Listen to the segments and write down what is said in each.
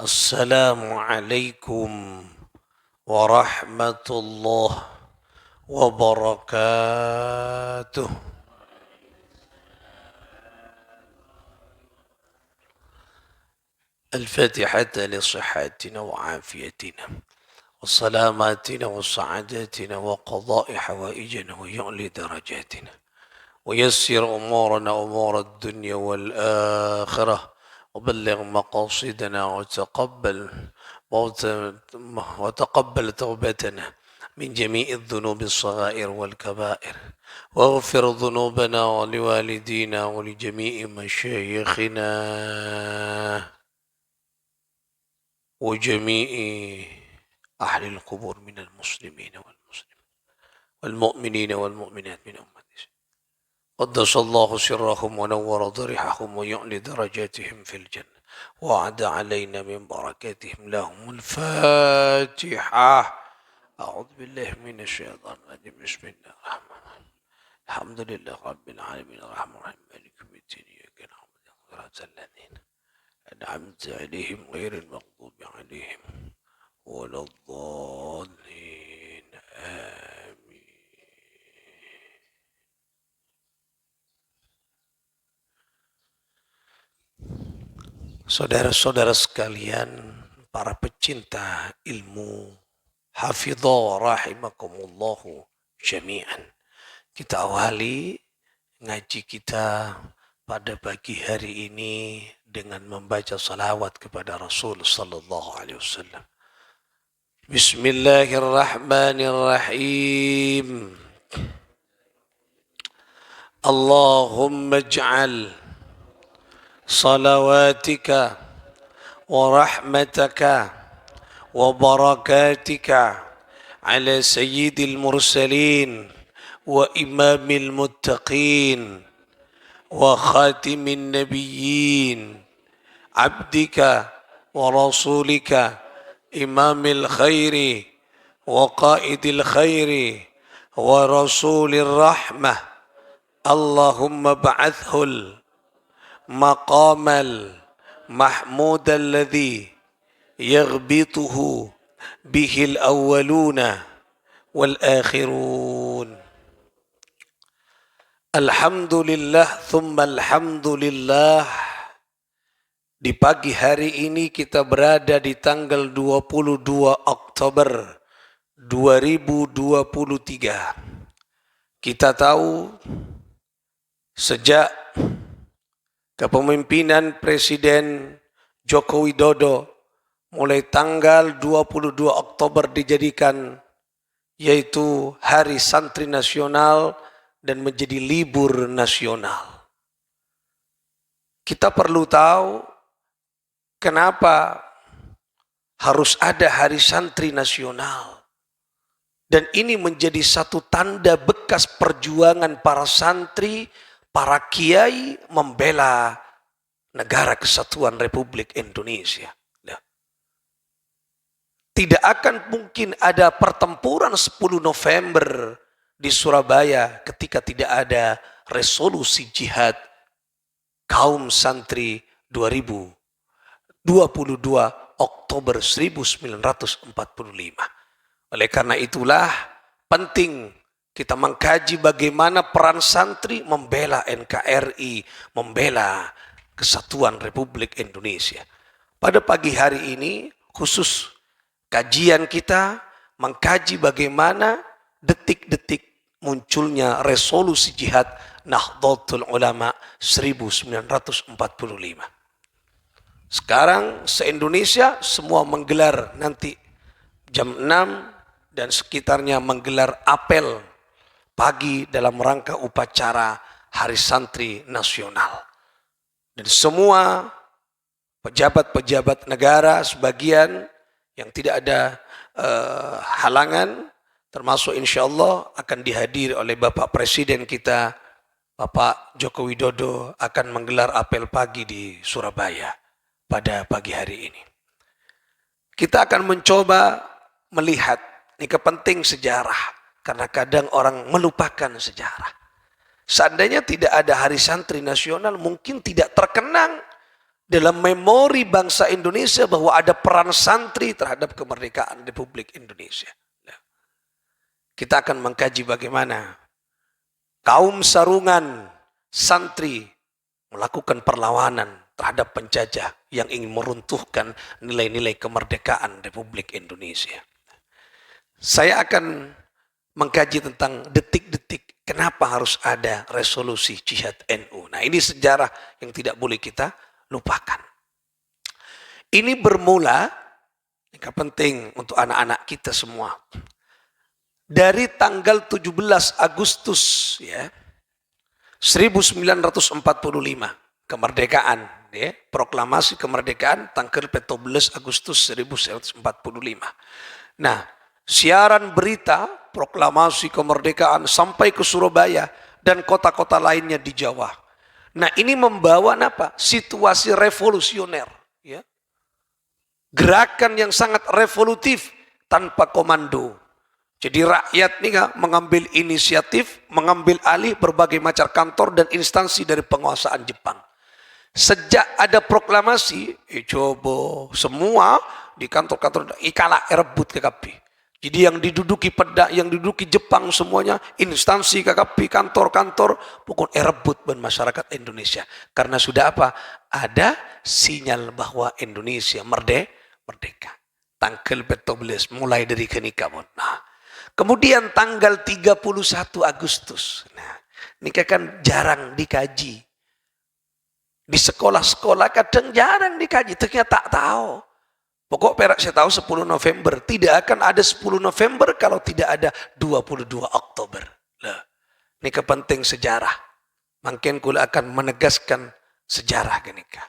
Assalamualaikum warahmatullahi wabarakatuh. الفاتحة لصحتنا وعافيتنا وسلاماتنا وسعادتنا وقضاء حوائجنا ويعلي درجاتنا ويسر أمورنا أمور الدنيا والآخرة وبلغ مقاصدنا وتقبل توبتنا من جميع الذنوب الصغائر والكبائر واغفر ذنوبنا ولوالدينا ولجميع مشايخنا وجميع أهل القبور من المسلمين والمؤمنين والمؤمنات من أمته قدس الله سرهم ونور ضريحهم ويعلي درجاتهم في الجنة وعد علينا من بركاتهم لهم الفاتحة. أعوذ بالله من الشيطان الرجيم. بسم الله الرحمن الرحيم. الحمد لله رب العالمين الرحمن الرحيم مالك يوم الدين إياك نعبد وإياك نستعين أنعمت عليهم غير المغضوب عليهم ولا الضالين آمين. Saudara-saudara sekalian, para pecinta ilmu, hafidha rahimakumullahu jami'an. Kita awali ngaji kita pada pagi hari ini dengan membaca salawat kepada Rasul sallallahu alaihi wasallam. Bismillahirrahmanirrahim. Allahumma ij'al صلواتك ورحمتك وبركاتك على سيد المرسلين وإمام المتقين وخاتم النبيين عبدك ورسولك إمام الخير وقائد الخير ورسول الرحمة اللهم بعثه مقام المحمود الذي يغبطه به الأولون والآخرون. Alhamdulillah thumma alhamdulillah. Di pagi hari ini kita berada di tanggal 22 Oktober 2023. Kita tahu sejak kepemimpinan Presiden Joko Widodo mulai tanggal 22 Oktober dijadikan yaitu Hari Santri Nasional dan menjadi libur nasional. Kita perlu tahu kenapa harus ada Hari Santri Nasional. Dan ini menjadi satu tanda bekas perjuangan para santri, para kiai membela negara kesatuan Republik Indonesia. Tidak akan mungkin ada pertempuran 10 November di Surabaya ketika tidak ada resolusi jihad kaum santri 22 Oktober 1945. Oleh karena itulah penting kita mengkaji bagaimana peran santri membela NKRI, membela kesatuan Republik Indonesia. Pada pagi hari ini khusus kajian kita mengkaji bagaimana detik-detik munculnya resolusi jihad Nahdlatul Ulama 1945. Sekarang se-Indonesia semua menggelar nanti jam 6 dan sekitarnya menggelar apel pagi dalam rangka upacara Hari Santri Nasional. Dan semua pejabat-pejabat negara sebagian yang tidak ada halangan, termasuk insya Allah akan dihadiri oleh Bapak Presiden kita, Bapak Joko Widodo akan menggelar apel pagi di Surabaya pada pagi hari ini. Kita akan mencoba melihat, ini kepenting sejarah. Karena kadang orang melupakan sejarah. Seandainya tidak ada Hari Santri Nasional, mungkin tidak terkenang dalam memori bangsa Indonesia bahwa ada peran santri terhadap kemerdekaan Republik Indonesia. Kita akan mengkaji bagaimana kaum sarungan santri melakukan perlawanan terhadap penjajah yang ingin meruntuhkan nilai-nilai kemerdekaan Republik Indonesia. Saya akan mengkaji tentang detik-detik kenapa harus ada resolusi jihad NU. Nah, ini sejarah yang tidak boleh kita lupakan. Ini bermula, ini penting untuk anak-anak kita semua. Dari tanggal 17 Agustus ya, 1945 kemerdekaan ya, proklamasi kemerdekaan tanggal 14 Agustus 1945. Nah, siaran berita proklamasi kemerdekaan sampai ke Surabaya dan kota-kota lainnya di Jawa. Nah, ini membawa apa? Situasi revolusioner ya. Gerakan yang sangat revolutif tanpa komando. Jadi rakyat nih mengambil inisiatif, mengambil alih berbagai macam kantor dan instansi dari penguasaan Jepang. Sejak ada proklamasi, coba semua di kantor-kantor ikala rebut KKP. Jadi yang diduduki yang diduduki Jepang semuanya, instansi KKP, kantor-kantor, pokoknya rebut ben masyarakat Indonesia. Karena sudah apa? Ada sinyal bahwa Indonesia merdeka. Tanggal 14 mulai dari kenikah. Nah, kemudian tanggal 31 Agustus. Nah, ini kan jarang dikaji. Di sekolah-sekolah kadang jarang dikaji. Ternyata tak tahu. Pokok perak saya tahu 10 November. Tidak akan ada 10 November kalau tidak ada 22 Oktober. Loh, ini kepenting sejarah. Makin kula akan menegaskan sejarah kenikah.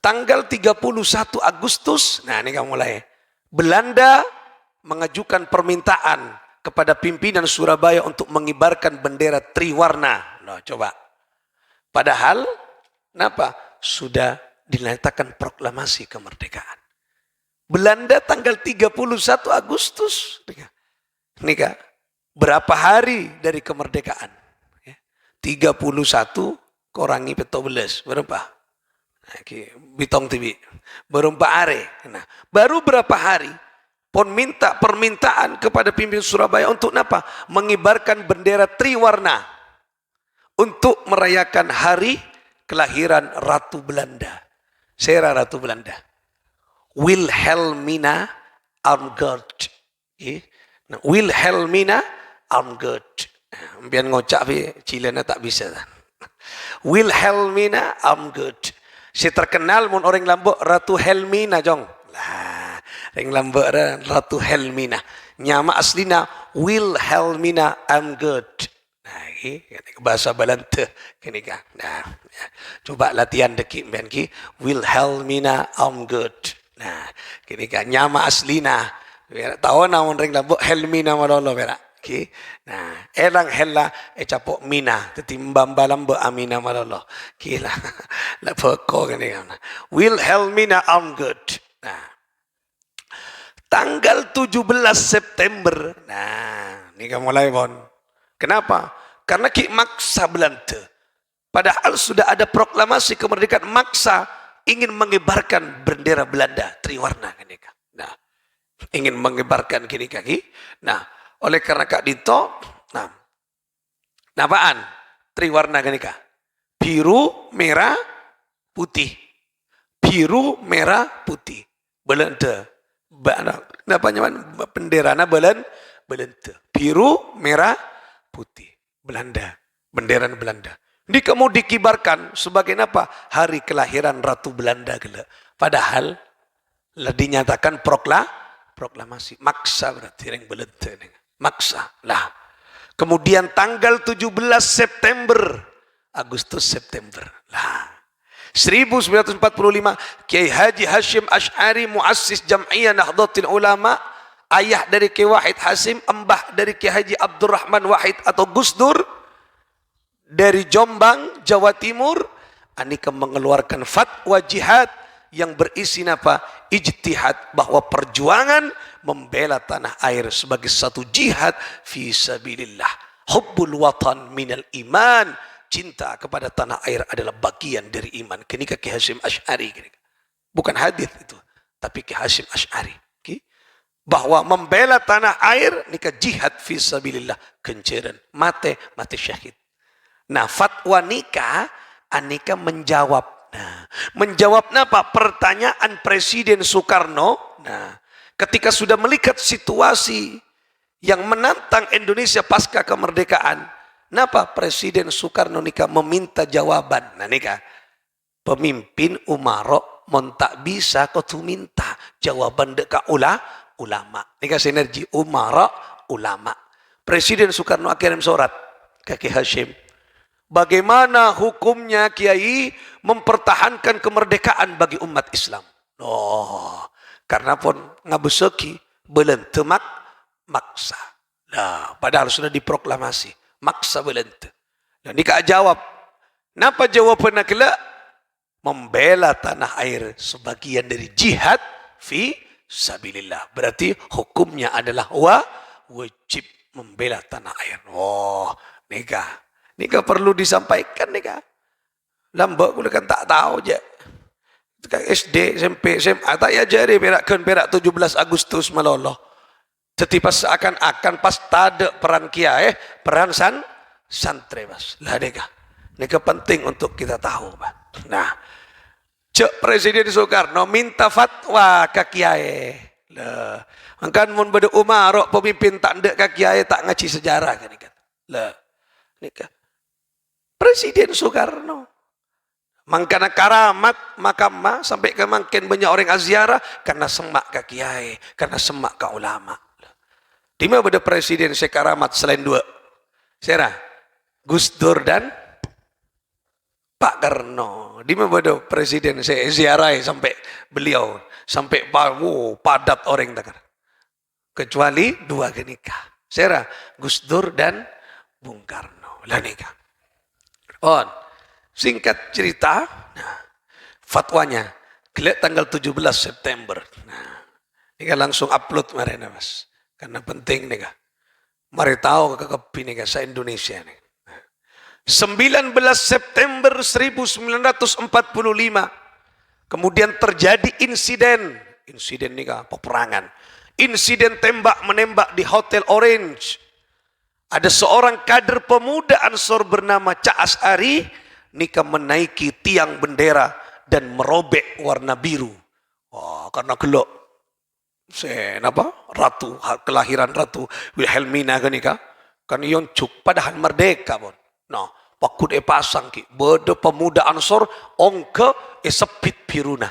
Tanggal 31 Agustus. Nah, ini kamu mulai. Belanda mengajukan permintaan kepada pimpinan Surabaya untuk mengibarkan bendera triwarna. Loh, coba. Padahal, kenapa? Sudah dinyatakan proklamasi kemerdekaan. Belanda tanggal 31 Agustus. Ini kak, berapa hari dari kemerdekaan? 31 kurangi 14, berapa? Bitong TV. Berapa hari? Nah, baru berapa hari? Pon minta permintaan kepada pimpinan Surabaya untuk apa? Mengibarkan bendera triwarna untuk merayakan hari kelahiran Ratu Belanda. Sera Ratu Belanda. Wilhelmina Armgard. Nah, Wilhelmina Armgard. Biar ngocak Cilena tak bisa. Wilhelmina Armgard. Si terkenal mun orang Lombok Ratu Helmina jong. Lah, orang Lombok Ratu Helmina. Nyama aslina Wilhelmina Armgard. Nah, ini bahasa Belanda kini kan. Nah, coba latihan dekik ben ki Wilhelmina Armgard. Nah, kini kan nyama aslina. Tahu namun ring Lombok Helmina malolo berak. Okay. Nah, elang hella capok mina tetimbang balam amina malolo. Kila. La poko kini kan. Wilhelmina Armgard. Nah, tanggal 17 September. Nah, ini kan mulai bon. Kenapa? Karena ki maksa Belanda. Padahal sudah ada proklamasi kemerdekaan, maksa ingin mengibarkan bendera Belanda triwarna kan. Nah, ingin mengibarkan kini kaki. Nah, oleh karena Kak Dito, nah, apaan? Triwarna kan. Biru, merah, putih. Biru, merah, putih. Belanda. Apa namanya? Benderana Belanda. Biru, merah, putih. Belanda. Benderan Belanda. Ini kamu dikibarkan sebagai apa? Hari kelahiran Ratu Belanda. Padahal dinyatakan proklamasi. Maksa berarti yang Belanda. Maksa. Lah. Kemudian tanggal 17 September. Agustus September. Lah. 1945 Kiai Haji Hashim Ash'ari muassis Jam'iyah Nahdlatul Ulama, ayah dari Kiai Wahid Hasim, embah dari Kiai Haji Abdurrahman Wahid atau Gus Dur dari Jombang, Jawa Timur, anika mengeluarkan fatwa jihad yang berisi apa? Ijtihad bahwa perjuangan membela tanah air sebagai satu jihad fi sabilillah. Hubbul watan minal iman. cinta kepada tanah air adalah bagian dari iman. Kenika Ki Hasyim Asy'ari. Bukan hadis itu, tapi Ki Hasyim Asy'ari. Bahwa membela tanah air nika jihad fi sabilillah, kenceren mate syahid. Nah, fatwa nikah anika menjawab. Nah, menjawab apa? Pertanyaan Presiden Soekarno. Nah, ketika sudah melihat situasi yang menantang Indonesia pasca kemerdekaan, napa Presiden Soekarno nika meminta jawaban. Nah, nika pemimpin umaro mon tak bisa kau tu minta jawaban deka ulama. Nika sinergi umara ulama. Presiden Soekarno kirim surat ke Ki Hasyim. Bagaimana hukumnya Kiai mempertahankan kemerdekaan bagi umat Islam? Oh, karena pun ngabeseki belente maksa. Nah, padahal sudah diproklamasi maksa belente. Dan nika jawab. Napa jawabannya kela? Membela tanah air sebagian dari jihad fi sabilillah. Berarti hukumnya adalah wajib membela tanah air. Oh, nikah perlu disampaikan nikah. Lambak aku kan tak tahu je. SD, SMP, SMA tak ya jari perak 17 Agustus maloloh. Jadi pas akan pas tada peran kiai, peran santri mas. Lah nikah penting untuk kita tahu, Pak. Nah, Cek Presiden Soekarno minta fatwa ke kiai. Lah, angkan mun bade umarok pemimpin tak ndek ke kiai tak ngaji sejarah kan ikan. Lah, nikah. Presiden Soekarno. Mangkana karamat makamah sampai ke makin banyak orang aziarah karena semak ke kiai, karena semak ke ulama. Di mana bade presiden sekaramat selain dua? Serah Gus Dur dan Pak Karno. Di mana ada presiden saya ziarahi sampai beliau sampai padat orang takar. Kecuali dua nikah. Saya Gus Dur dan Bung Karno. Lah nikah. On. Singkat cerita, nah, fatwanya kelihatan tanggal 17 September. Nah, ini langsung upload kemarin Mas. Karena penting nih. Mari tahu kekepi nih sa Indonesia nih. 19 September 1945 kemudian terjadi insiden nih peperangan, insiden tembak menembak di Hotel Orange. Ada seorang kader pemuda Ansor bernama Cak Asy'ari nika menaiki tiang bendera dan merobek warna biru. Wah, karena gelok ratu kelahiran Ratu Wilhelmina kan yon cuk padahal merdeka bon. Nah, pakut pasang ki bede pemuda Ansor ongke sepit biruna.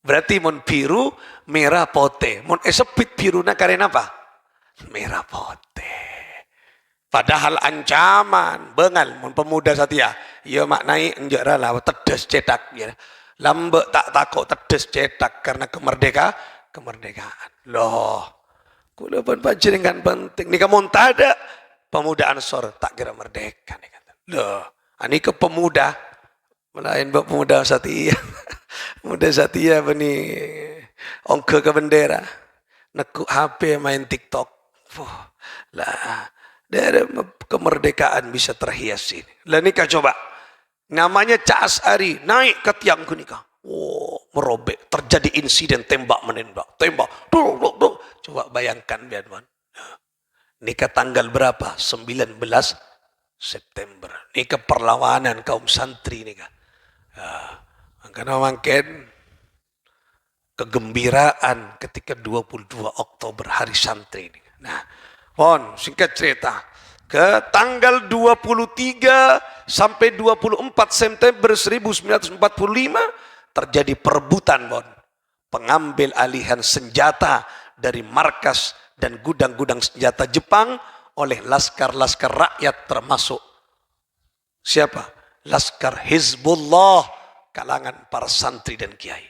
Berarti mon biru merah pote. Mon sepit biruna karena apa? Merah pote. Padahal ancaman bengal mon pemuda Satya. Ya maknai enjara lah tedes cetak ya. Lambe tak takut tedes cetak karena kemerdekaan. Loh. Kula pun panjenengan penting nika mon tada pemuda Ansor tak kira merdeka nih kata. Loh, ani ke pemuda melain pemuda Satya. Pemuda Satya beni ongke ke bendera. Nekuk HP main TikTok. Lah, dari kemerdekaan bisa terhias ini. Lah nikah coba. Namanya Cak Asy'ari naik ke tiang nikah. Oh, merobek. Terjadi insiden tembak menembak. Tembak. Coba bayangkan biar man. Nikah tanggal berapa? 19 September. Nikah perlawanan kaum santri nikah. Karena makin kegembiraan ketika 22 Oktober hari santri ini. Nah, singkat cerita. Ke tanggal 23 sampai 24 September 1945 terjadi perebutan pengambil alihan senjata dari markas dan gudang-gudang senjata Jepang oleh laskar-laskar rakyat termasuk siapa? Laskar Hizbullah kalangan para santri dan kiai.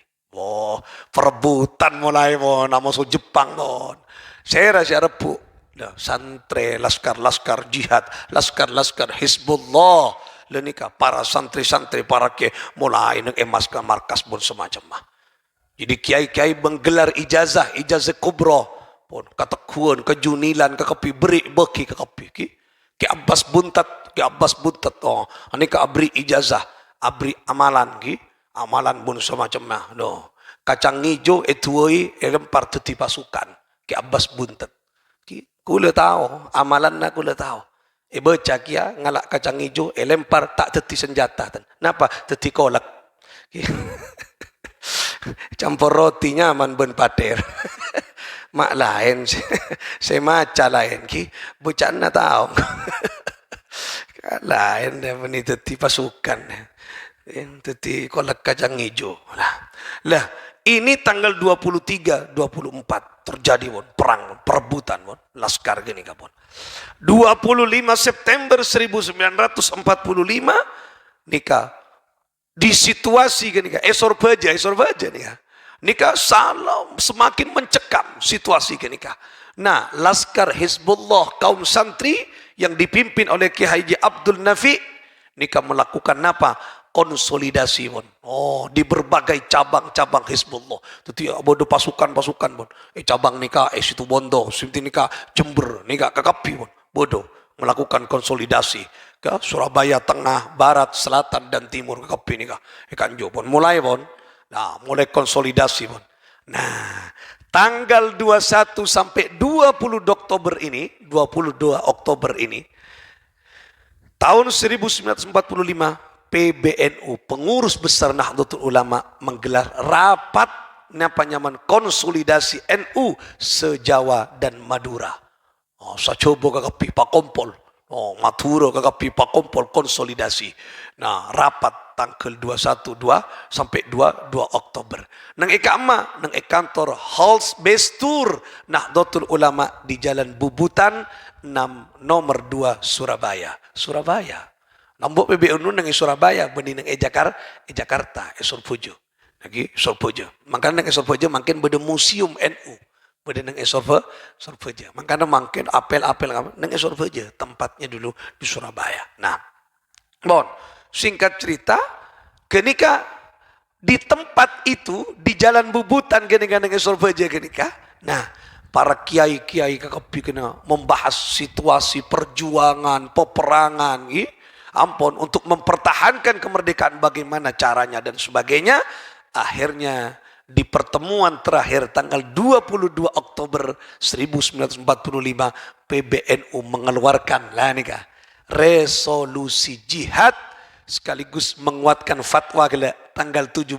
Perebutan mulai nama Jepang Saya rebu santri, laskar-laskar jihad, laskar-laskar Hizbullah. Lenika para santri-santri para kiai mulai nang emas ke markas pun semacam mah. Jadi kiai-kiai menggelar ijazah kubro pun kata kuon kejunilan kekepi beri beki kekepi ki Abbas Buntat Ki Abbas buntet. Oh, ini ka abri ijazah, abri amalan ki. Amalan pun semacam mah. No. Kacang hijau etuoi lempar tuti pasukan. Ki Abbas buntet. Ki kula tahu, amalan na kula tahu. Baca kia ngalak kacang hijau lempar tak teti senjata. Napa? Teti kolak. Campur rotinya man ben pater. Mak lain, saya maca lain ki, bocaan na tahu. Lain dia ni teti pasukan, teti kolak kacang hijau. Lah, ini tanggal 23, 24 terjadi bon, perang, perebutan bon, laskar gini kapon. 25 September 1945 nikah di situasi gini kah, esor baja nikah. Nikah salam semakin mencekam situasi gini kah. Nah, Laskar Hizbullah kaum santri yang dipimpin oleh Kiai Haji Abdul Nafi nikah melakukan apa? Konsolidasi bon. Oh, di berbagai cabang-cabang Hizbullah. Tetapi bodoh pasukan-pasukan bon. Cabang nikah situ Bondo, situ nikah Jember, nikah Kakapi bon. Bodoh melakukan konsolidasi ke Surabaya Tengah, Barat, Selatan dan Timur Kakapi nikah. Kanjo bon. Mulai bon. Nah, mulai konsolidasi bon. Nah, tanggal 21 sampai 20 Oktober ini, 22 Oktober ini tahun 1945 PBNU, Pengurus Besar Nahdlatul Ulama menggelar rapat nyaman konsolidasi NU se-Jawa dan Madura. Oh, sacobo kakapi pakompol. Oh, Madura kakapi pakompol konsolidasi. Nah, rapat tanggal 21 sampai 22 Oktober. Nang ikama, nang kantor Halls Base Tour Nahdlatul Ulama di Jalan Bubutan 6 nomor 2 Surabaya. Surabaya. Nambok PBNU nang Surabaya benih nang Jakarta, Surabaya. Lagi Surabaya. Makanya nang Surabaya makin beda museum NU. Beda nang Surabaya. Makanya makin apel-apel nang Surabaya, tempatnya dulu di Surabaya. Nah, bon, singkat cerita, ketika di tempat itu di Jalan Bubutan kenika nang Surabaya kenika. Nah, para kiai-kiai kakapi kena membahas situasi perjuangan, peperangan, ampun, untuk mempertahankan kemerdekaan bagaimana caranya dan sebagainya. Akhirnya di pertemuan terakhir tanggal 22 Oktober 1945 PBNU mengeluarkan resolusi jihad sekaligus menguatkan fatwa kala tanggal 17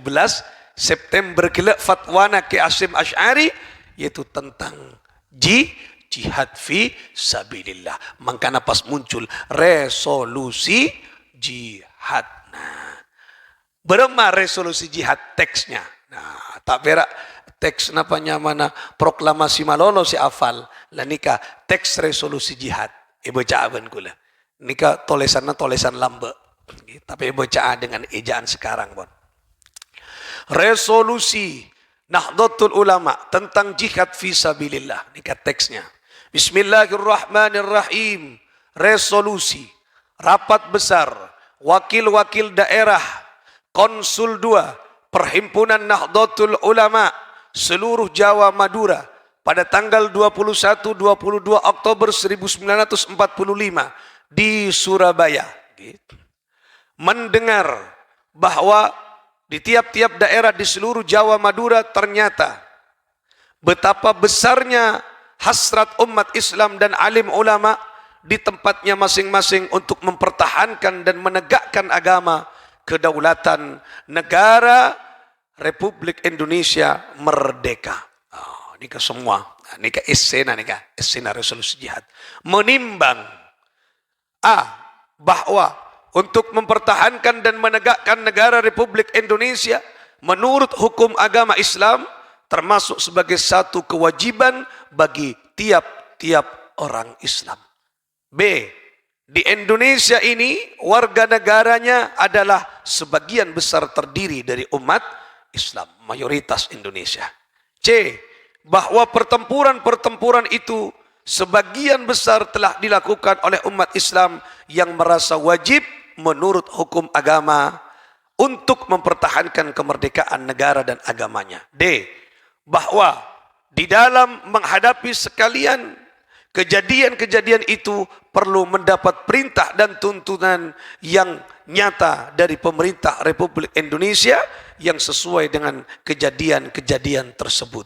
September kala fatwana Ki Hasyim Asy'ari yaitu tentang jihad fi sabilillah. Makanya pas muncul resolusi jihad. Nah, berema resolusi jihad teksnya. Nah, tak berak teks napanya mana proklamasi malolo si afal. Lah nikah teks resolusi jihad. Bacaan kula. Nikah tulisannya tulisan lambe. Tapi bacaan dengan ejaan sekarang, bon. Resolusi Nahdlatul Ulama tentang jihad fi sabilillah. Nikah teksnya. Bismillahirrahmanirrahim. Resolusi rapat besar wakil-wakil daerah Konsul 2 Perhimpunan Nahdlatul Ulama seluruh Jawa Madura pada tanggal 21-22 Oktober 1945 di Surabaya. Mendengar bahwa di tiap-tiap daerah di seluruh Jawa Madura ternyata betapa besarnya hasrat umat Islam dan alim ulama di tempatnya masing-masing untuk mempertahankan dan menegakkan agama kedaulatan negara Republik Indonesia merdeka. Oh, ini ke semua, ini ke esena resolusi jihad. Menimbang bahwa untuk mempertahankan dan menegakkan negara Republik Indonesia menurut hukum agama Islam termasuk sebagai satu kewajiban bagi tiap-tiap orang Islam. B. Di Indonesia ini warga negaranya adalah sebagian besar terdiri dari umat Islam, mayoritas Indonesia. C. Bahwa pertempuran-pertempuran itu sebagian besar telah dilakukan oleh umat Islam yang merasa wajib menurut hukum agama untuk mempertahankan kemerdekaan negara dan agamanya. D. Bahwa di dalam menghadapi sekalian Kejadian-kejadian itu perlu mendapat perintah dan tuntunan yang nyata dari pemerintah Republik Indonesia yang sesuai dengan kejadian-kejadian tersebut.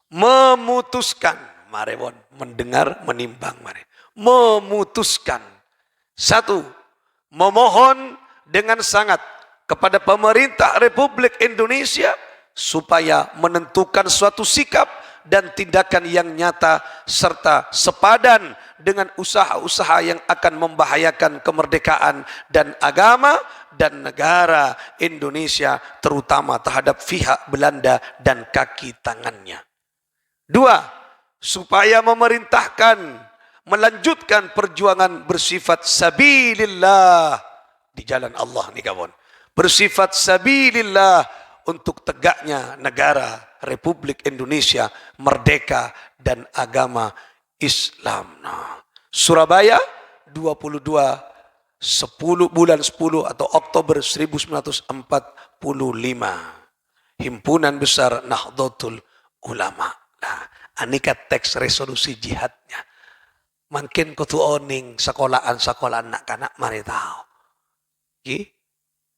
Memutuskan, mari bon, mendengar, menimbang, mari. Memutuskan. Satu, memohon dengan sangat kepada pemerintah Republik Indonesia supaya menentukan suatu sikap dan tindakan yang nyata serta sepadan dengan usaha-usaha yang akan membahayakan kemerdekaan dan agama dan negara Indonesia terutama terhadap pihak Belanda dan kaki tangannya. Dua, supaya memerintahkan melanjutkan perjuangan bersifat sabilillah di jalan Allah nih kawan. Bersifat sabilillah untuk tegaknya negara Republik Indonesia merdeka dan agama Islam. Nah, Surabaya 22 bulan 10 atau Oktober 1945. Himpunan Besar Nahdlatul Ulama. Nah, aneka teks resolusi jihadnya. Makin kutu oning sekolahan anak-anak mari tahu.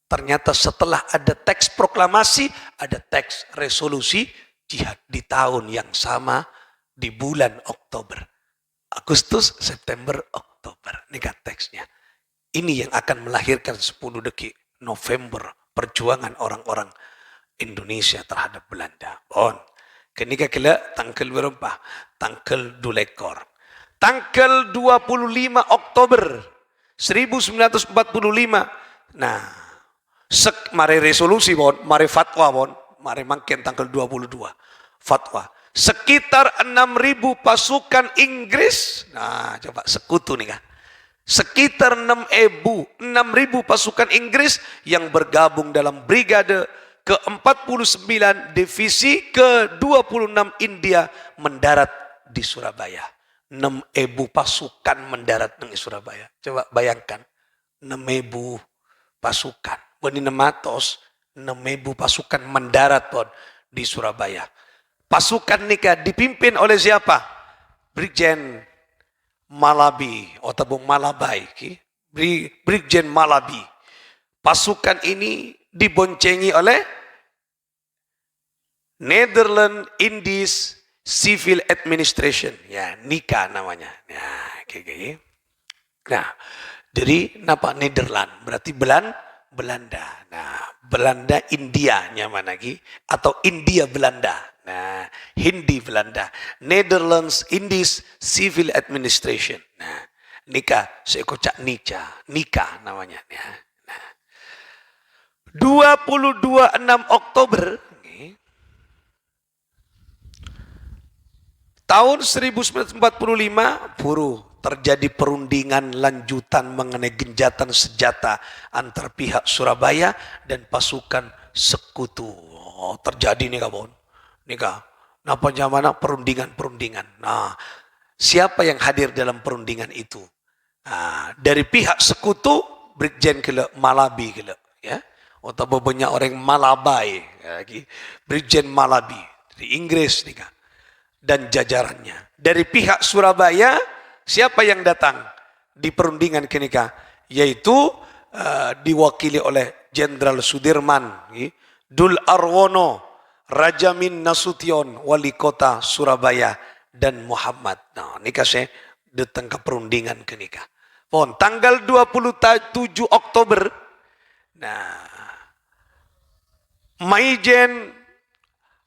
Ternyata setelah ada teks proklamasi, ada teks resolusi jihad di tahun yang sama di bulan Oktober. Agustus, September, Oktober. Ini kan teksnya. Ini yang akan melahirkan 10 detik November perjuangan orang-orang Indonesia terhadap Belanda. Bon. Kenika kila tanggal berapa? Tanggal 2 Tanggal 25 Oktober 1945. Nah, mari resolusi bon, mari fatwa bon, mari mangken tanggal 22. Fatwa. Sekitar 6.000 pasukan Inggris. Nah, coba sekutu nih kan. Sekitar 6.000 pasukan Inggris yang bergabung dalam brigade ke-49 divisi ke-26 India mendarat di Surabaya. 6.000 pasukan mendarat di Surabaya. Coba bayangkan. 6.000 pasukan. Benih nematos, 6.000 pasukan mendarat pun di Surabaya. Pasukan nikah dipimpin oleh siapa? Brigjen Malabi, atau Malabai. Brigjen Malabi. Pasukan ini diboncengi oleh Netherlands Indies Civil Administration. Ya, NICA namanya. Ya, kayak. Nah, dari napa Nederland berarti Belanda. Nah, Belanda India nyaman lagi atau India Belanda. Nah, Hindi Belanda. Netherlands Indies Civil Administration. Nah, NICA sekocak NICA namanya. Nah, 22/6 Oktober tahun 1945 buruh terjadi perundingan lanjutan mengenai genjatan senjata antar pihak Surabaya dan pasukan sekutu. Oh, terjadi nih kawan. Nih kak, napa zamana perundingan. Nah, siapa yang hadir dalam perundingan itu? Nah, dari pihak sekutu Brigjen Malabi ya. Atau banyak orang Malabai lagi. Brigjen Malabi dari Inggris nih kak. Dan jajarannya. Dari pihak Surabaya, siapa yang datang di perundingan kenika? Yaitu diwakili oleh Jenderal Sudirman, Dul Arwono, Rajamin Nasution, Wali Kota Surabaya, dan Muhammad. Nah, ini kasih datang ke perundingan kenika. Pon, tanggal 27 Oktober, nah, Maijen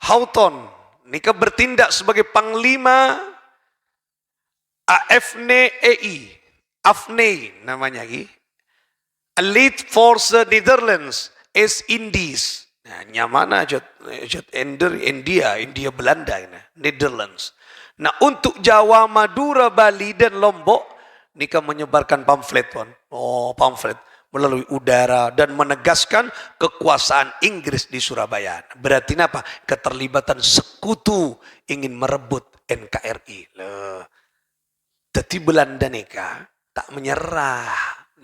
Houghton, Nika bertindak sebagai Panglima AFNI namanya lagi. Elite Force Netherlands East Indies. Nah, nyamana India Belanda, Netherlands. Nah, untuk Jawa, Madura, Bali, dan Lombok, Nika menyebarkan pamflet, pamflet melalui udara dan menegaskan kekuasaan Inggris di Surabaya. Berarti apa? Keterlibatan sekutu ingin merebut NKRI. Loh. Tapi Belanda nika tak menyerah.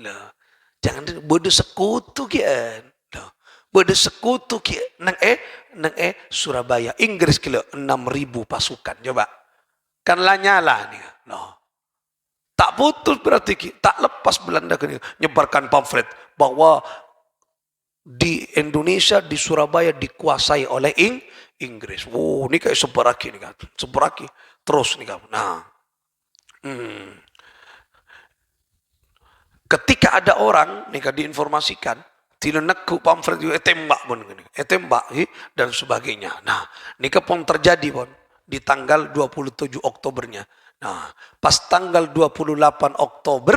Loh. Jangan bodoh sekutu kian. Loh. Bodoh sekutu kian. Nang Surabaya. Inggris 6.000 pasukan. Coba. Kan lanyala nih. Nah, tak putus berarti tak lepas Belanda nyebarkan pamflet bahwa di Indonesia, di Surabaya dikuasai oleh Inggris. Oh, ini kayak seberaki nih kan, seberaki terus nih kan. Nah, ketika ada orang nih kan diinformasikan, tinenekku pamflet juga tembak pun, tembak dan sebagainya. Nah, ini pun terjadi pun di tanggal 27 Oktobernya. Nah, pas tanggal 28 Oktober,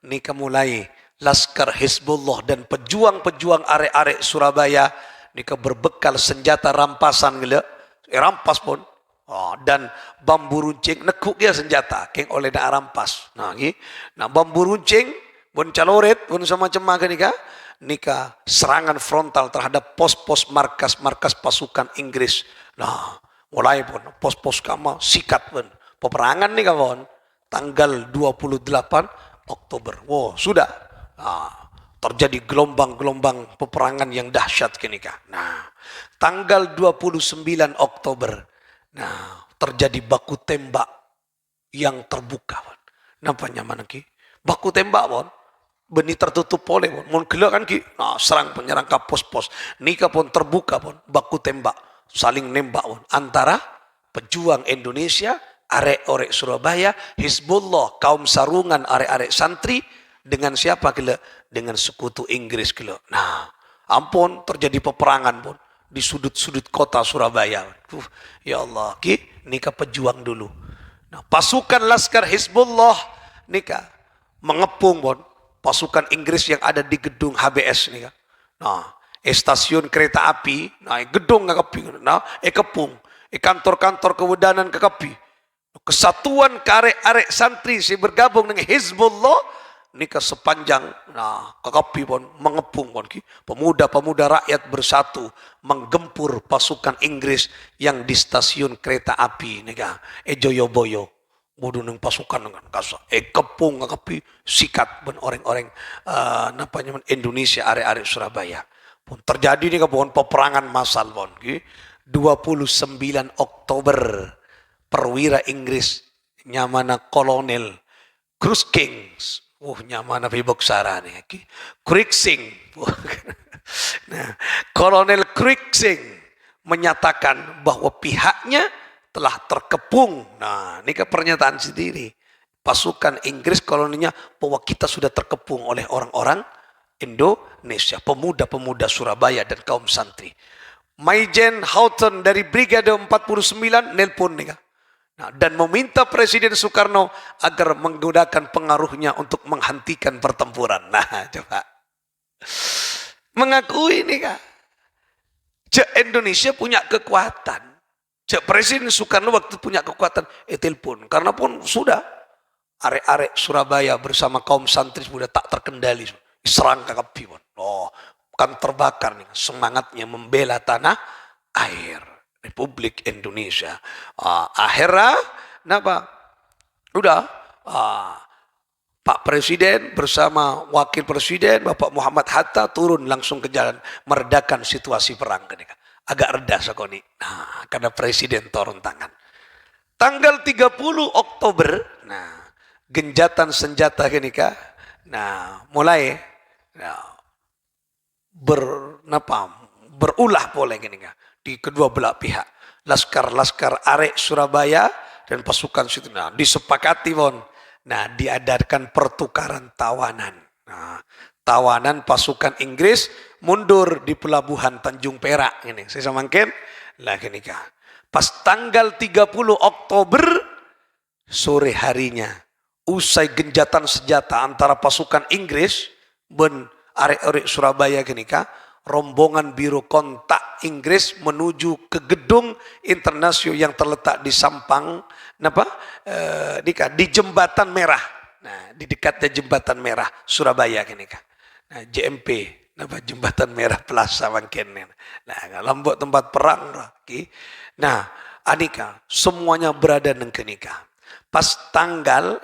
nih mulai Laskar Hizbullah dan pejuang-pejuang arek-arek Surabaya nih berbekal senjata rampasan gila, rampas pun. Oh, dan bambu runcing nekuk dia senjata keng oleh dak rampas. Nah, nah bambu runcing pun caloret pun semacam nika serangan frontal terhadap pos-pos markas-markas pasukan Inggris. Nah, mulai pun pos-pos kama sikat pun peperangan nih kawan tanggal 28 Oktober. Wow, sudah. Nah, terjadi gelombang-gelombang peperangan yang dahsyat kenika. Nah, tanggal 29 Oktober. Nah, terjadi baku tembak yang terbuka. Nampaknya mana ki? Baku tembak, pun. Benih tertutup oleh, pun. Mun gelak kan ki? Nah, serang penyerang ke pos-pos. Nika pun terbuka, pun. Baku tembak. Saling nembak, pun. Antara pejuang Indonesia, arek-arek Surabaya, Hizbullah, kaum sarungan, arek-arek santri, dengan siapa gila? Dengan sekutu Inggris gila. Nah, ampun terjadi peperangan pun di sudut-sudut kota Surabaya. Ya Allah, nika pejuang dulu. Nah, pasukan Laskar Hizbullah nika mengepung pun pasukan Inggris yang ada di gedung HBS nika. Nah, stasiun kereta api, nah gedung kekepi, nah kepung, kantor-kantor kewedanan kekepi. Kesatuan karek-arek santri si bergabung dengan Hizbullah nika sepanjang nah kekapi pun mengepung pun pemuda-pemuda rakyat bersatu menggempur pasukan Inggris yang di stasiun kereta api nika Joyoboyo bodoh neng pasukan dengan kasa kepung kekapi sikat ben orang-orang napanya Indonesia arek-arek Surabaya pun terjadi nika pun peperangan massal pun 29 Oktober perwira Inggris nyamana Kolonel Cruikshanks. Nyamana Viboksara nih. Cruikshanks. Nah, Kolonel Cruikshanks menyatakan bahwa pihaknya telah terkepung. Nah, ini ke pernyataan sendiri. Pasukan Inggris koloninya bahwa kita sudah terkepung oleh orang-orang Indonesia. Pemuda-pemuda Surabaya dan kaum santri. Maijen Houghton dari Brigade 49 nelpon nih. Nah, dan meminta Presiden Soekarno agar menggunakan pengaruhnya untuk menghentikan pertempuran. Nah, coba. Mengakui ini kak. Indonesia punya kekuatan. Presiden Soekarno waktu punya kekuatan. Telepon. Karena pun sudah. Arek-arek Surabaya bersama kaum santri sudah tak terkendali. Serang ke kapi. Oh, kan terbakar nih. Semangatnya membela tanah air. Republik Indonesia. Akhirnya, kenapa? Udah, Pak Presiden bersama Wakil Presiden Bapak Muhammad Hatta turun langsung ke jalan meredakan situasi perang. Agak reda sekali. Nah, karena Presiden turun tangan. Tanggal 30 Oktober, nah, genjatan senjata kenika, nah, mulai berulah boleh kenika. Di kedua belah pihak. Laskar-laskar arek Surabaya dan pasukan situ. Nah, disepakati pun. Nah, diadakan pertukaran tawanan. Nah, tawanan pasukan Inggris mundur di pelabuhan Tanjung Perak. Ini, saya samakan. Lah, ini kah. Pas tanggal 30 Oktober, sore harinya, usai genjatan senjata antara pasukan Inggris dan arek-arek Surabaya gini kah, rombongan biro kontak Inggris menuju ke gedung internasional yang terletak di Sampang, di Jembatan Merah. Nah, di dekatnya Jembatan Merah Surabaya gini kan. Nah, JMP, Jembatan Merah Plaza mungkin. Nah, lambok tempat perang. Nah, anika semuanya berada neng kenika. Pas tanggal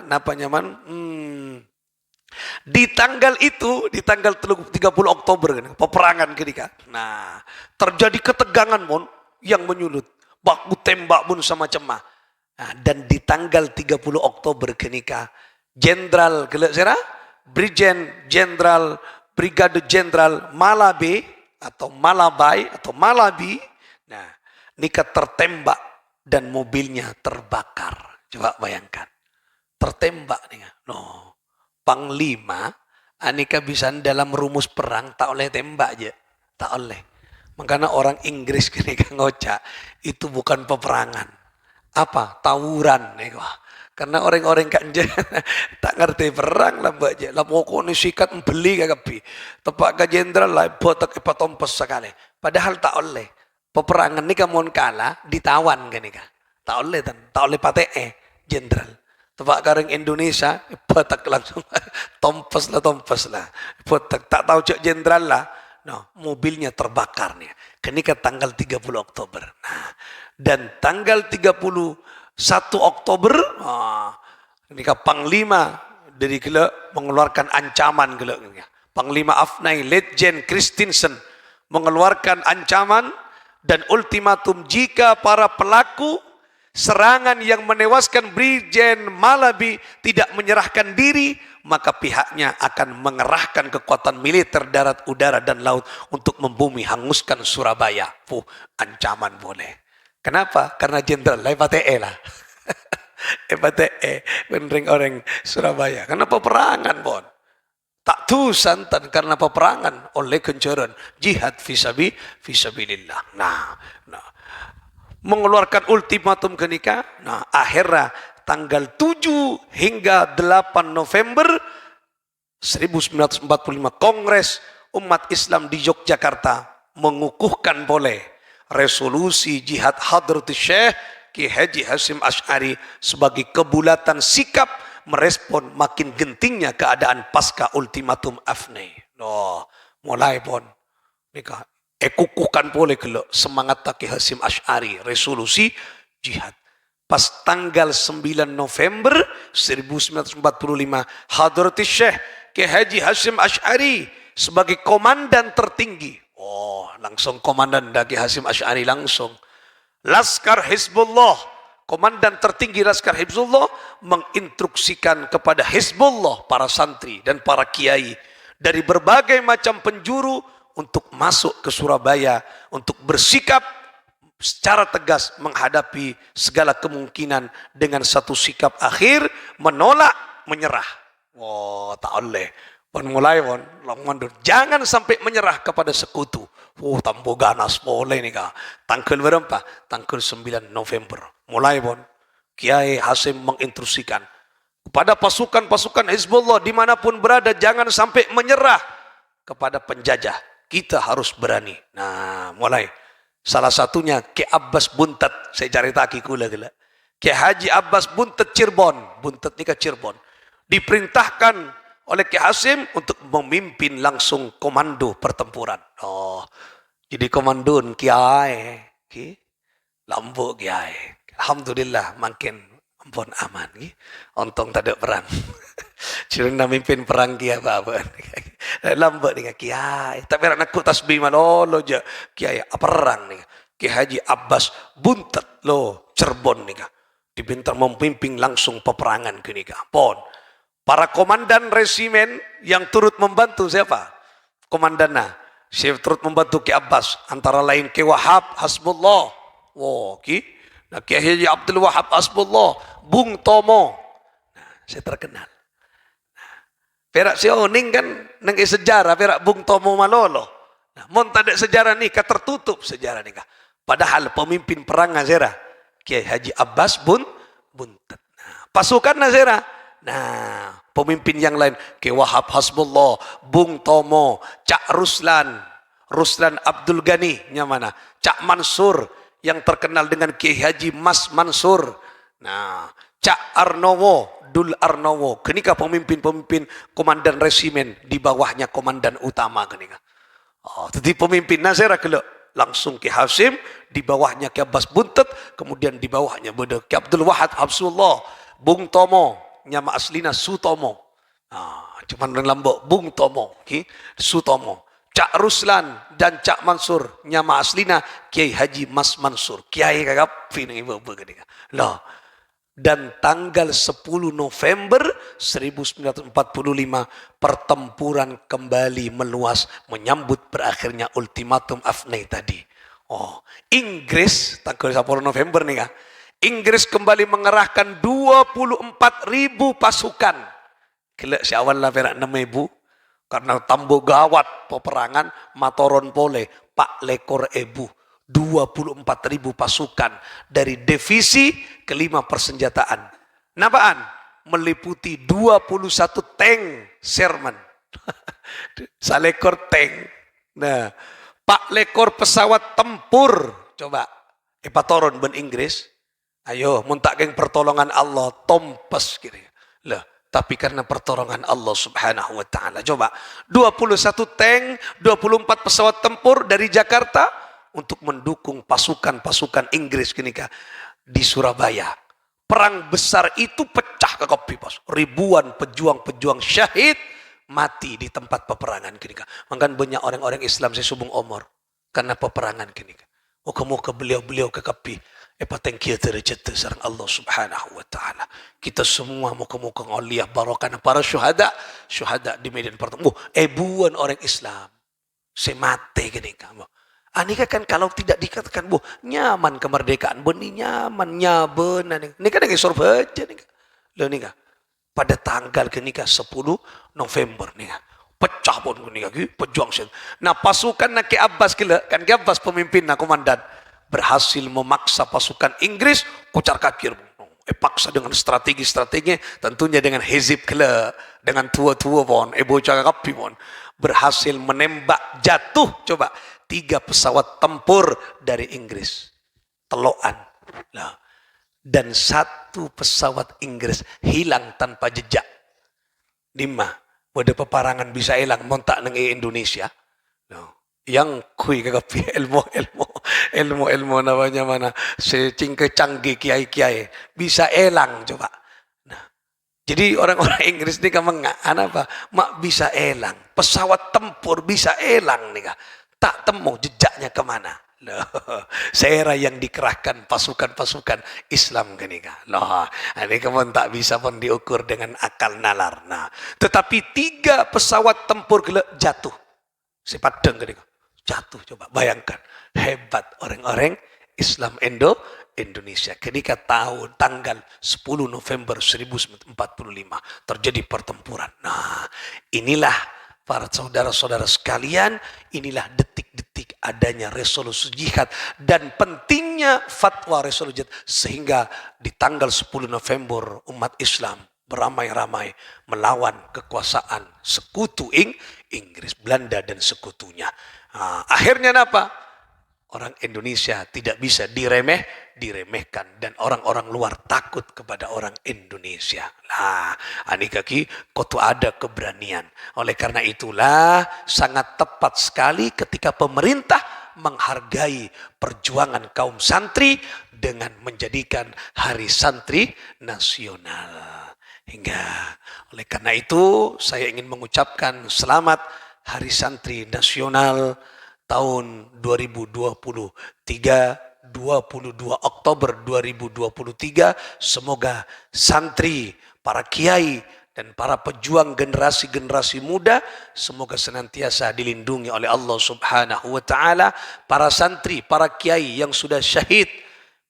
di tanggal itu, di tanggal 30 Oktober, peperangan ketika. Nah, terjadi ketegangan mon yang menyulut. Baku tembak pun sama cemah. Nah, dan di tanggal 30 Oktober kenika Jenderal gelek sera Brigjen Jenderal Brigade Jenderal Malabi atau Malabai atau Malabi, nah nika tertembak dan mobilnya terbakar. Coba bayangkan, tertembak nih. No, Panglima anika bisa dalam rumus perang tak oleh tembak aja, tak oleh. Makanya orang Inggris ketika ngocak itu bukan peperangan, apa tawuran nih. Karena orang-orang kan tak ngerti perang lah mbak je. Lah pokoknya sikat beli kagapi. Tepak ke jenderal lah botak ipatompes sekali. Padahal tak oleh. Peperangan ni kamu kalah ditawan kan ni ka. Tak oleh tak oleh patee jenderal. Tepak kareng Indonesia botak langsung tompes lah. Botak tak tahu cek jenderal lah. No, mobilnya terbakar nih. Kenika tanggal 30 Oktober. Nah, dan tanggal 31 Oktober, ini Panglima dari gila mengeluarkan ancaman gila. Panglima Afnai Letjen Christensen mengeluarkan ancaman dan ultimatum jika para pelaku serangan yang menewaskan Brigjen Malabi tidak menyerahkan diri, maka pihaknya akan mengerahkan kekuatan militer darat, udara, dan laut untuk membumi hanguskan Surabaya. Ancaman boleh. Kenapa? Karena jenderal FATE lah. FATE menring orang Surabaya. Karena peperangan, Bon. Tak tu santan karena peperangan oleh kencoran jihad fisabilillah. Nah, mengeluarkan ultimatum kenika. Nah, akhirnya tanggal 7 hingga 8 November 1945 Kongres Umat Islam di Yogyakarta mengukuhkan boleh resolusi jihad Hadratus Syekh Ki Haji Hasyim Asy'ari sebagai kebulatan sikap merespon makin gentingnya keadaan pasca ultimatum Afnai. No, mulai pun nikah kukuhkan boleh kalau semangat Ki Hasyim Asy'ari resolusi jihad. Pas tanggal 9 November 1945 Hadratus Syekh Ki Haji Hasyim Asy'ari sebagai komandan tertinggi. Oh, langsung komandan Ki Hasyim Asy'ari langsung. Laskar Hizbullah, komandan tertinggi Laskar Hizbullah menginstruksikan kepada Hizbullah, para santri dan para kiai dari berbagai macam penjuru untuk masuk ke Surabaya untuk bersikap secara tegas menghadapi segala kemungkinan dengan satu sikap akhir menolak menyerah. Oh, tak boleh. Pon mulai pon, mandur. Jangan sampai menyerah kepada sekutu. Oh, tambo ganas boleh nih kak. Tanggal berapa? Tanggal 9 November. Mulai pon, Kiai Hasyim menginstruksikan kepada pasukan-pasukan Hizbullah dimanapun berada, jangan sampai menyerah kepada penjajah. Kita harus berani. Nah, mulai. Salah satunya Ki Abbas Buntet. Saya cerita kula gila. Ki Haji Abbas Buntet Cirebon. Buntet nikah Cirebon. Diperintahkan oleh Ki Hasyim untuk memimpin langsung komando pertempuran. Oh, jadi komandon Kiai, Ki Lambo Kiai. Alhamdulillah makin ampun aman, Ki. Untung tak ada perang. Cuma memimpin perang Kiai apa? Lambo dengan Kiai. Tapi nak aku tasbih malolo je Kiai apa perang nih? Ki Haji Abbas Buntet lo Cirebon nih. Dibintar memimpin langsung peperangan ke nih. Pon. Para komandan resimen yang turut membantu siapa? Komandannya. Siapa turut membantu Ki Abbas? Antara lain Ki Wahab Hasbullah. Wow, Ki. Nah, Ki Haji Abdul Wahab Hasbullah. Bung Tomo. Nah, saya terkenal. Nah, perak si Oning kan neng sejarah perak Bung Tomo Malolo. Nah, mon tak ada sejarah nikah tertutup sejarah nikah. Padahal pemimpin perang Nazera Ki Haji Abbas Buntet. Nah, pasukan Nazera. Nah, pemimpin yang lain Ki Wahab Hasbullah, Bung Tomo, Cak Ruslan Abdul Ghani, mana? Cak Mansur yang terkenal dengan Ki Haji Mas Mansur. Nah, Cak Arnowo, Dul Arnowo, kenika pemimpin-pemimpin komandan resimen di bawahnya komandan utama kenika. Oh, jadi pemimpin Nazera kelak langsung Ki Hasyim, di bawahnya Ki Abbas Buntet, kemudian di bawahnya Ki Abdul Wahab Hasbullah, Bung Tomo, nyama aslina Sutomo. Cuman lambok Bung Tomo, Ki Sutomo. Cak Ruslan dan Cak Mansur, nyama aslina Kiai Haji Mas Mansur. Kiai kagap ini ibu begini. Loh, dan tanggal 10 November 1945 pertempuran kembali meluas menyambut berakhirnya ultimatum Afni tadi. Oh, Inggris tanggal 10 November nih kan. Inggris kembali mengerahkan 24.000 pasukan. Kila si awal lah perak 6.000 karena tambah gawat peperangan matoron pole 4 lekor 24.000 pasukan dari divisi kelima persenjataan. Napaan? Meliputi 21 tank Sherman. Salekor tank. Nah, 4 lekor pesawat tempur. Coba, patoron ben Inggris. Ayo, muntak geng pertolongan Allah, tompes kira. Lah, tapi karena pertolongan Allah subhanahu wa ta'ala. Coba, 21 tank, 24 pesawat tempur dari Jakarta untuk mendukung pasukan-pasukan Inggris kenika di Surabaya. Perang besar itu pecah ke kopi, bos. Ribuan pejuang-pejuang syahid mati di tempat peperangan kenika. Maka banyak orang-orang Islam sesubung umur karena peperangan kenika. Muka-muka beliau-beliau ke kopi. Patengkia terjatuh sarang Allah subhanahu wa ta'ala. Kita semua muka-muka ngoliah barokana para syuhada di medan pertempuran. Ebuan orang Islam semate kenika. Anika kan kalau tidak dikatakan nyaman kemerdekaan, benih nyaman, nyaben, ini kan lagi surga aja nih. Loh nih pada tanggal kenika 10 November nih pecah pun kenika pejuang sen. Nah pasukan nak Abbas kila kan Abbas pemimpin nak komandan berhasil memaksa pasukan Inggris kocar kacir. Paksa dengan strategi tentunya dengan hizib kila dengan tua-tua pun bocah kapi pun berhasil menembak jatuh coba 3 pesawat tempur dari Inggris. Teloan. Nah, dan 1 pesawat Inggris hilang tanpa jejak. 5. Pada peparangan bisa hilang montak nang Indonesia. Nah, yang kui kagapi ilmu namanya mana secingke canggih kiai-kiai bisa hilang coba. Nah, jadi orang-orang Inggris ini kamu apa? Mak bisa hilang. Pesawat tempur bisa hilang nih kak. Tak temu jejaknya kemana. Loh, seera yang dikerahkan pasukan-pasukan Islam kenika. Loh, ini kamu tak bisa pun diukur dengan akal nalar. Nah, tetapi 3 pesawat tempur jatuh. Sepadang kenika. Jatuh coba bayangkan. Hebat orang-orang Islam Indonesia. Ketika tanggal 10 November 1945 terjadi pertempuran. Nah, inilah para saudara-saudara sekalian, inilah detik-detik adanya resolusi jihad dan pentingnya fatwa resolusi jihad sehingga di tanggal 10 November umat Islam beramai-ramai melawan kekuasaan sekutu Inggris, Belanda dan sekutunya. Nah, akhirnya apa? Orang Indonesia tidak bisa diremehkan dan orang-orang luar takut kepada orang Indonesia. Nah, ani kaki kau ada keberanian. Oleh karena itulah sangat tepat sekali ketika pemerintah menghargai perjuangan kaum santri dengan menjadikan Hari Santri Nasional. Hingga oleh karena itu saya ingin mengucapkan selamat Hari Santri Nasional tahun 2023, 22 Oktober 2023, semoga santri, para kiai, dan para pejuang generasi-generasi muda, semoga senantiasa dilindungi oleh Allah subhanahu wa ta'ala. Para santri, para kiai yang sudah syahid,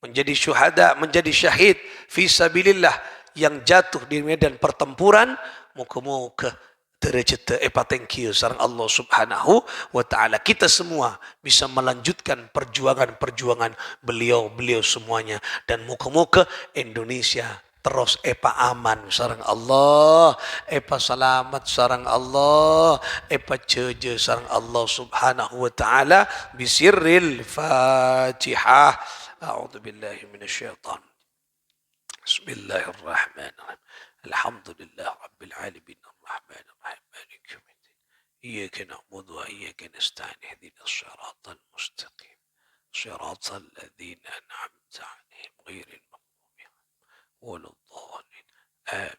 menjadi syuhada, menjadi syahid, fisabilillah, yang jatuh di medan pertempuran, muka-muka tercipta thank you sareng Allah subhanahu wa ta'ala. Kita semua bisa melanjutkan perjuangan-perjuangan beliau-beliau semuanya. Dan muka-muka Indonesia terus aman sareng Allah, selamat sareng Allah, ceje sareng Allah subhanahu wa ta'ala. Bisirril Fatihah. A'udzu billahi minasyaitan. Bismillahirrahmanirrahim. Alhamdulillah rabbil alamin. الرحمن الرحيم مالك يوم الدين إياك نعبد وإياك نستعين اهدنا الصراط المستقيم صراط الذين أنعمت عليهم غير المغضوب عليهم ولا الضالين آمين.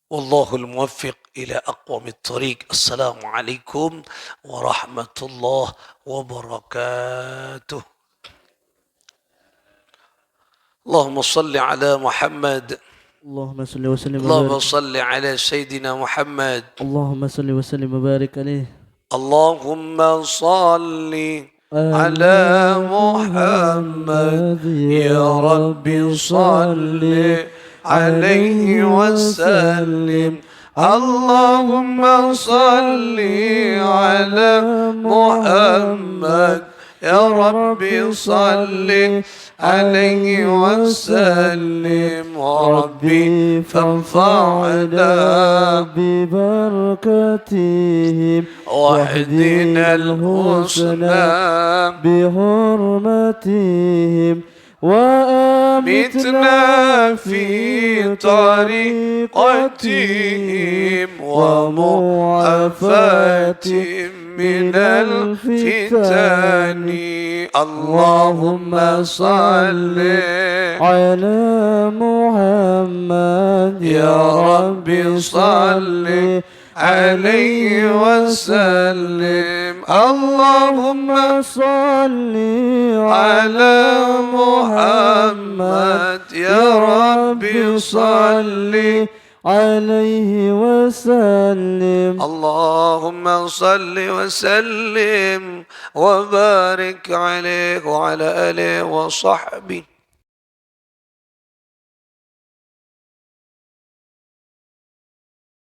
والله الموفق إلى أقوم الطريق. السلام عليكم ورحمة الله وبركاته. اللهم صل على محمد. اللهم صل وسلم اللهم وبارك. صل على سيدنا محمد. اللهم صل وسلم وبارك عليه. اللهم صل على محمد. يا رب صل عليه وسلم. اللهم صل على محمد. يا رب صل عليه وسلم. وربي فانفعنا ببركتهم واهدنا الحسنى بحرمتهم وآمتنا متنا في طريقتهم ومعافاتهم من الفتن. اللهم صل على محمد. يا رب صل عليه وسلم. اللهم صل على محمد. يا رب صل عليه وسلم. اللهم صل وسلم وبارك عليه وعلى آله وصحبه